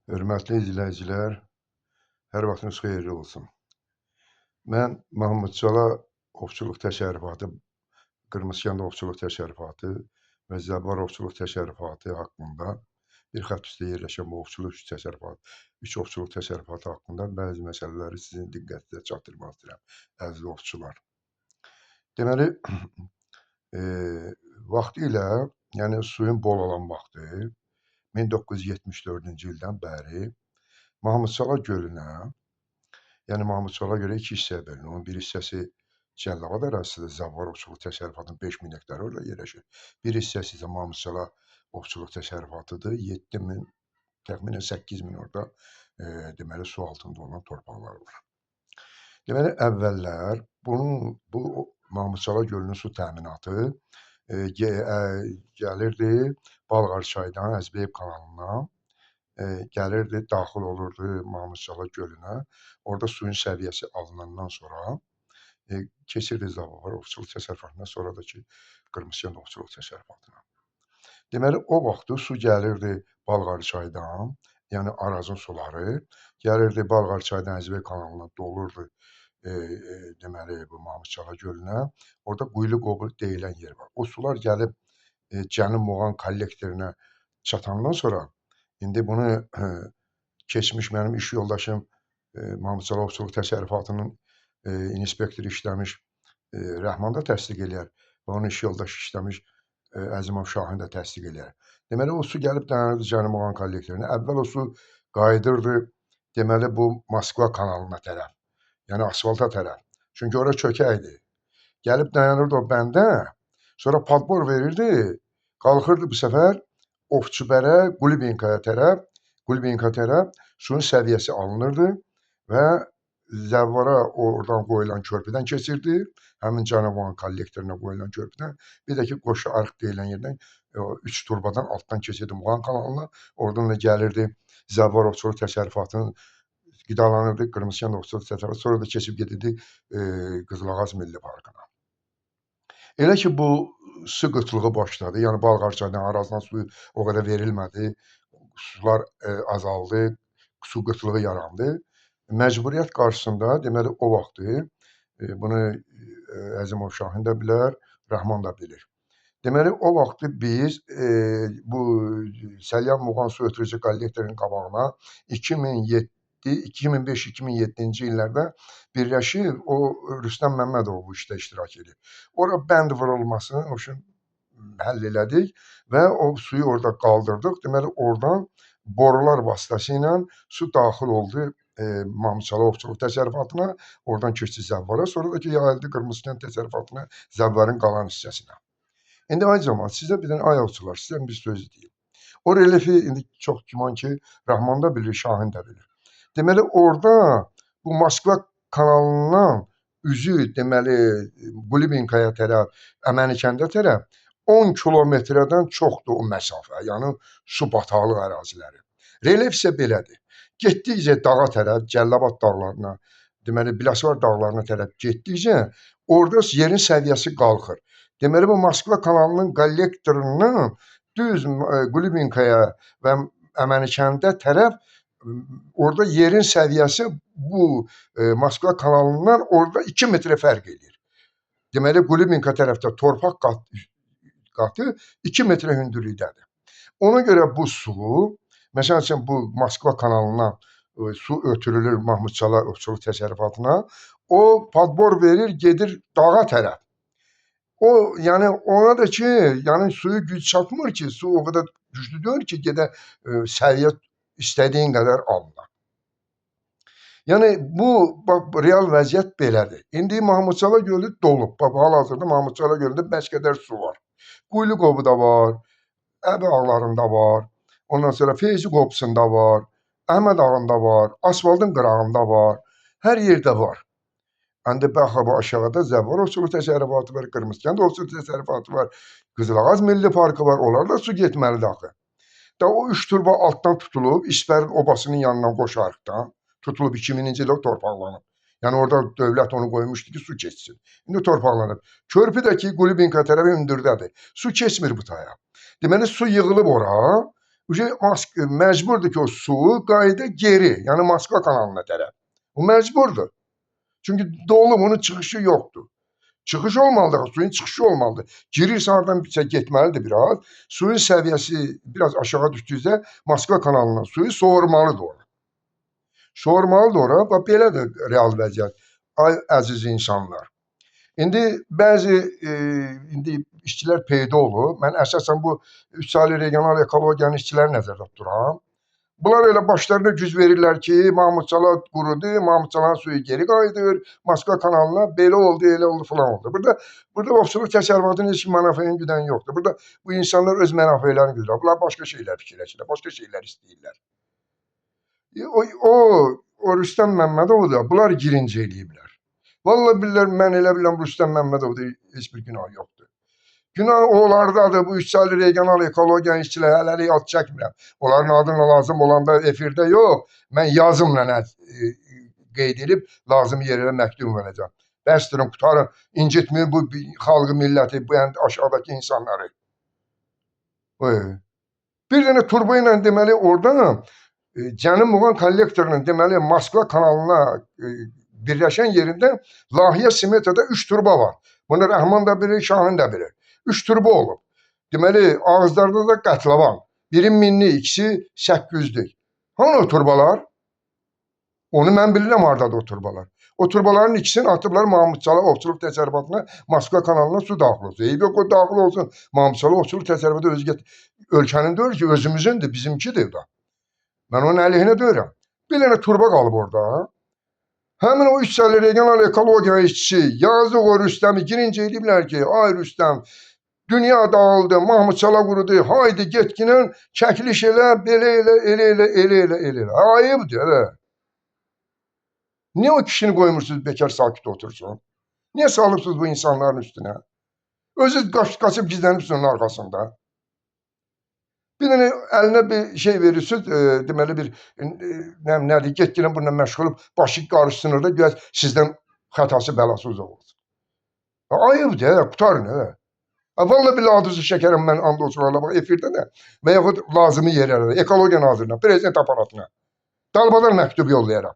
Hörmətli izləyicilər, hər vaxtınız xeyirli olsun. Mən Mahmud Cala Ovçuluq Təsərrüfatı, Qırmızıkənd Ovçuluq Təsərrüfatı və Zəvvar Ovçuluq Təsərrüfatı haqqında bir xətt üstə yerləşən bu üç ovçuluq təsərrüfatı haqqında bəzi məsələləri sizin diqqətinizə çatdırmaq istəyirəm, əziz ovçular. Deməli, vaxtilə, yəni suyun bol olan vaxtı, 1974-cü ildən bəri Mahmud Cala gölünə, yəni Mahmud Cala görə iki hissəyə bölünür. Onun bir hissəsi Cəlilabad ərazisidir, Zəvvar Ovçuluq Təsərrüfatının 5000 hektar orada yerləşir. Bir hissəsi isə Mahmud Cala Ovçuluq Təsərrüfatıdır. 7000, təxminən 8000 orada deməli su altında olan torpaqlar var. Deməli, əvvəllər bu Mahmud Cala gölünün su təminatı gəlirdi Balqar çaydan, Əzbəyib kanalından, gəlirdi, daxil olurdu Mahmud Cala gölünə. Orada suyun səviyyəsi alınandan sonra keçirdi Zəvvar Ovçuluq Təsərrüfatına, sonra da ki, Qırmızıkənd Ovçuluq Təsərrüfatına. Deməli, o vaxtı su gəlirdi Balqar çaydan, yəni Arazın suları, gəlirdi Balqar çaydan Əzbəyib kanalına dolurdu deməli, bu Mahmud Cala gölünə. Orada Quyulu Qobu deyilən yer var. O sular gəlib Cənub Muğan kollektorinə çatandan sonra, İndi bunu keçmiş mənim iş yoldaşım Mahmud Cala Ovçuluq Təsərrüfatının inspektoru işləmiş Rəhman da təsdiq eləyər və onun iş yoldaşı işləmiş Əzimov Şahin də təsdiq eləyər. Deməli, o su gəlib dayanırdı Cənub Muğan kollektorinə. Əvvəl o su qayıdırdı, deməli, bu Moskva kanalına tərəf, yəni asfalta tərəf. Çünki ora çökək idi. Gəlib dayanırdı o bəndə, sonra padbor verirdi, qalxırdı bu səfər Ovçubərə, Qulibinka tərəf suyun səviyyəsi alınırdı və Zəvvara oradan qoyulan körpüdən keçirdi, həmin Cənub Muğan kollektoruna qoyulan körpüdən, bir də ki, Qoşu Arx deyilən yerdən 3 turbadan altdan keçirdi Muğan kanalına, oradan da gəlirdi Zəvvar Ovçuluq Təsərrüfatının qidalanırdı Qırmızıkənd Ovçuluq Təsərrüfatı, sonra da keçib gedirdi Qızılağaz Milli Parkına. Elə ki, bu su qıtlığı başladı, yəni Balqar çaydan Arazdan suyu o qədər verilmədi, sular azaldı, su qıtlığı yarandı. Məcburiyyət qarşısında, deməli, o vaxtı, bunu Əzimov Şahin də bilər, Rəhman da bilir. Deməli, o vaxtı biz bu Səlyan Muğan su ötürücü kollektorunun qabağına 2005-2007-ci illərdə birləşib, o Rüstəm Məmmədov bu işdə iştirak edir. Ora bənd vurulmasını həll elədik və o suyu orada qaldırdıq. Deməli, oradan borular vasitəsilə su daxil oldu Mahmud Cala Ovçuluq Təsərrüfatına, oradan keçdi Zəvvara, sonra da ki, yayıldı Qırmızıkənd Təsərrüfatına, Zəvvarın qalan hissəsinə. İndi ay cəmaət, sizə bir dənə ay ovçular, sizə bir söz deyim. O reliefi indi çox güman ki, Rəhman da bilir, Şahin də bilir. Deməli, orada bu Moskva kanalından üzü, deməli, Qulibinkaya tərəf, Əmənikəndə tərəf 10 kilometrədən çoxdur o məsafə, yəni su bataqlıq əraziləri. Relief isə belədir. Getdikcə dağa tərəf, Cəlilabad dağlarına, deməli, Biləsuvar dağlarına tərəf getdikcə orada yerin səviyyəsi qalxır. Deməli, bu Moskva kanalının kollektorundan düz Qulibinkaya və Əmənikəndə tərəf orada yerin səviyyəsi bu Moskva kanalından orada 2 metrə fərq edir. Deməli, Qulibinka tərəfdə torpaq qatı 2 metrə hündürlükdədir. Ona görə bu su, məsəl üçün bu Moskva kanalından su ötürülür Mahmud Cala Ovçuluq Təsərrüfatına, o padbor verir, gedir dağa tərəf. O, yəni ona da ki, yəni suyu güc çatmır ki, su o qədər güclü deyil ki, gedə səviyyə istədiyin qədər alınır. Yəni bu bax real vəziyyət belədir. İndi Mahmud Cala gölü dolub. Bax hal-hazırda Mahmud Cala gölündə bəs qədər su var. Quyulu Qobu da var, Əbi ağlarında var, ondan sonra Feyzi Qopusunda var, Əhməd ağında var, Asfaltın qırağında var, hər yerdə var. İndi bax bu aşağıda Zəvvar Ovçuluq Təsərrüfatı var, Qırmızıkənd Ovçuluq Təsərrüfatı var, Qızılağaz Milli Parkı var, onlar da su getməlidir axı. Da o 3 turba altdan tutulub, İsbərin obasının yanından Qoşu Arxdan tutulub 2000-ci ildə torpaqlanıb. Yəni orada dövlət onu qoymuşdu ki, su keçsin. İndi torpaqlanıb. Körpü də ki, Qulibinka tərəfi hündürdədir. Su keçmir bu taya. Deməli, su yığılıb ora, Məcburdur ki, o su qayıda geri, yəni Moskva kanalına tərəf. O məcburdur. Çünki dolub, onun çıxışı yoxdur. Çıxış olmalıdır, suyun çıxışı olmalıdır. Girirsə oradan getməlidir biraz. Suyun səviyyəsi biraz aşağı düşdükcə Moskva kanalından suyu soğurmalıdır ora. Soğurmalıdır ora. Bax, belədir real vəziyyət. Ay əziz insanlar. İndi bəzi indi işçilər peyda olub. Mən əsasən bu 3 saylı regional ekologiyanın işçiləri nəzərdə tuturam. Bunlar elə başlarına güc verirlər ki, Mahmudçala qurudu, Mahmudçalanın suyu geri qayıdır, Moskva kanalına belə oldu, elə oldu, falan oldu. Burada ovçuluq təsərrüfatının heç mənafeyini güdən yoxdur. Burada bu insanlar öz mənafeylərini güdürlər. Bunlar başqa şeylər fikirləşirlər, başqa şeylər istəyirlər. O Rüstəm Məmmədov da bunlar girinci eləyiblər. Vallahi bilirlər, mən elə bilirəm Rüstəm Məmmədovda heç bir günah yoxdur. Günah onlardadır, bu 3 saylı regional ekologiya işçiləri hələlik ad çəkmirəm. Onların adına lazım olanda efirdə yox, mən yazımla qeyd edib lazım yerlərə məktub verəcəm. Bəsdirin, qutarın, incitmir bu xalqı, milləti, bu aşağıdakı insanları. Bir dənə turbo ilə deməli oradan Cənub Muğan kollektorunun deməli Moskva kanalına birləşən yerində layihə smetada 3 turba var. Bunu Rəhman da bilir, Şahin də bilir. 3 turba olub. Deməli, ağızlarda da qətlavan. Biri 1000'li, ikisi 800'lük. Hani o turbalar? Onu mən bilirəm hardadır o turbalar. O turbaların ikisini atıblar Mahmudçala ovçuluq təsərrüfatına, Moskva kanalına su daxil olsun. Eyb yox, o daxil olsun. Mahmudçala ovçuluq təsərrüfatı özgə ölkənin deyil ki, özümüzündür, bizimkidir da. Mən onun əleyhinə deyirəm. Bir dənə turba qalıb orada. Həmin o 3 saylı regional ekologiya işçisi yazıq o Rüstəmi girinci ediblər ki, ay Rüstəm, dünya dağıldı, Mahmudçala qurudu, haydi getkinən çəkiliş elə, belə elə. Ayıbdır, elə. Niyə o kişini qoymursunuz bekar sakit otursun? Niyə salıbsınız bu insanların üstünə? Özü qaçıb gizlənibsiniz onun arxasında. Bir dənə əlinə bir şey verirsiniz, deməli bir, nədir, getkinən bununla məşğul olub, başı qarışsın orada, güya sizdən xətası bəlası uzaq olsun. Ayıbdır, qutarın, elə. Vallahi billahi adınızı şəkərəm mən and olsunlarla bax efirdə də və yaxud lazımi yerlərə, ekologiya nazirine, prezident aparatına dalbadal məktub yollayaram.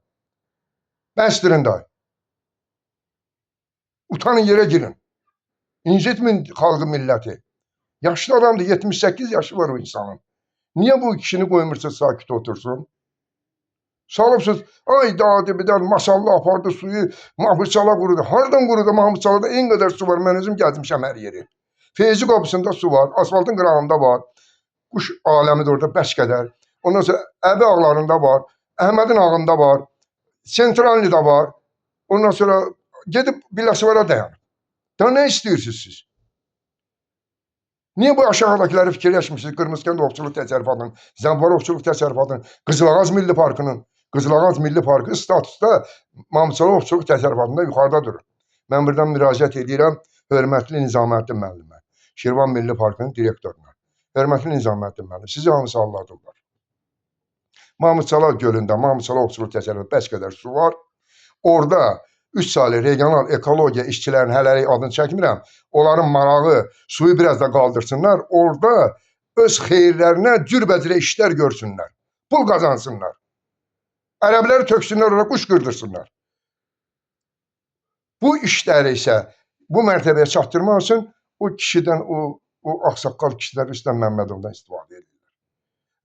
Bəsdirin day. Utanın yerə girin. İncitmin xalqı milləti. Yaşlı adamdır, 78 yaşı var o insanın. Niyə bu kişini qoymursa sakit otursun? Salıbsınız, ay dadı bir dənə masallı apardı suyu, Mahmudçala qurudu. Hardan qurudu Mahmudçalada en qədər su var, mən özüm gəzmişəm hər yeri. Feyzi qapısında su var, asfaltın qırağında var, quş aləmidir orada bəş qədər. Ondan sonra Əbi ağlarında var, Əhmədin ağında var, Sentralnida var. Ondan sonra gedib Biləşivara dayanır. Daha nə istəyirsiniz siz? Niyə bu aşağıdakiləri fikirləşmişsiniz? Qırmızıkənd ovçuluq təsərrüfatının, Zəmvar ovçuluq təsərrüfatının, Qızılağaz Milli Parkının, Qızılağaz Milli Parkı statusda Mahmudçala ovçuluq təsərrüfatında yuxarıda durur. Mən buradan müraciət edirəm hörmətli Nizaməddin müəllimə, Şirvan Milli Parkının direktoruna. Hörmətli Nizaməddin müəllim, sizi hamısı anladıblar. Mahmudçala gölündə, Mahmudçala ovçuluq təsərrüfatı bəs qədər su var. Orada 3 saylı regional ekologiya işçilərinin hələlik adını çəkmirəm. Onların marağı suyu biraz da qaldırsınlar. Orada öz xeyirlərinə cürbəcürə işlər görsünlər. Pul qazansınlar. Ərəbləri töksünlər, orada quş qırdırsınlar. Bu işləri isə bu mərtəbəyə çatdırmaq üçün o kişidən, o ağsaqqal kişilər Rüstəm Məmmədovdan istifadə edirlər.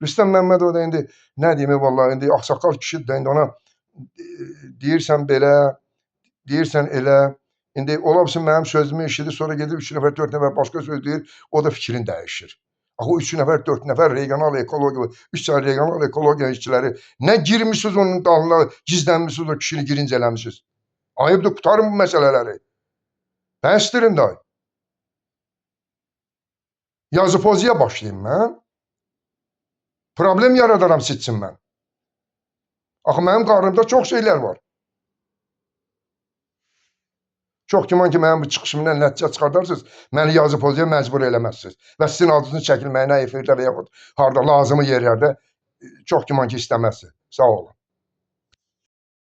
Rüstəm Məmmədov da indi nə deyim, vallahi indi ağsaqqal kişidir də, indi ona deyirsən belə, deyirsən elə, indi ola bilsin mənim sözümü eşidir, sonra gedib 3 nəfər, 4 nəfər başqa söz deyir, o da fikrini dəyişir. Axı o 3 nəfər, 4 nəfər regional ekologiya, 3 saylı regional ekologiya işçiləri, nə girmişsiniz onun dalına, gizlənmişsiniz o kişini girinci eləmişsiniz. Ayıbdır, qutarın bu məsələləri. Bəsdirin day. Yazı poziya başlayayım mən. Problem yaradaram sizin mən. Axı mənim qarnımda çox şeylər var. Çox güman ki, mənim bu çıxışımdan nəticə çıxardarsınız, məni yazı poziya məcbur eləməzsiniz. Və sizin adınızın çəkilməyinə efirdə və yaxud harada lazımı yerlərdə çox güman ki, istəməzsiniz. Sağ olun.